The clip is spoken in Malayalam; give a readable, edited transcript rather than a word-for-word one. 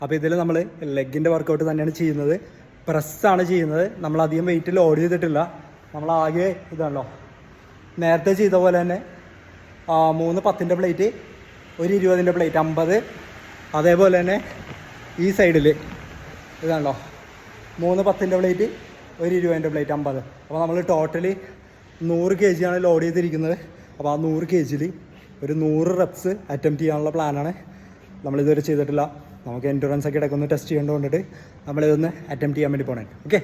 അപ്പോൾ ഇതിൽ നമ്മൾ ലെഗിൻ്റെ വർക്കൗട്ട് തന്നെയാണ് ചെയ്യുന്നത്. പ്രസ്സാണ് ചെയ്യുന്നത്. നമ്മളധികം വെയിറ്റ് ലോഡ് ചെയ്തിട്ടില്ല. നമ്മളാകെ ഇതാണല്ലോ നേരത്തെ ചെയ്ത പോലെ തന്നെ 3 10-ൻ്റെ പ്ലേറ്റ്, ഒരു 20-ൻ്റെ പ്ലേറ്റ് 50. അതേപോലെ തന്നെ ഈ സൈഡിൽ ഇതാണല്ലോ 3 10-ൻ്റെ പ്ലേറ്റ്, ഒരു 20-ൻ്റെ പ്ലേറ്റ് 50. അപ്പോൾ നമ്മൾ ടോട്ടലി 100 kg ആണ് ലോഡ് ചെയ്തിരിക്കുന്നത്. അപ്പോൾ ആ 100 kg ഒരു 100 റെപ്സ് അറ്റംപ്റ്റ് ചെയ്യാനുള്ള പ്ലാനാണ്. നമ്മളിതുവരെ ചെയ്തിട്ടില്ല. നമുക്ക് എൻഡുറൻസ് ഒക്കെ ഇടയ്ക്കൊന്ന് ടെസ്റ്റ് ചെയ്യേണ്ടതുകൊണ്ടിട്ട് നമ്മളിതൊന്ന് അറ്റംപ്റ്റ് ചെയ്യാൻ വേണ്ടി പോകണേ. ഓക്കെ.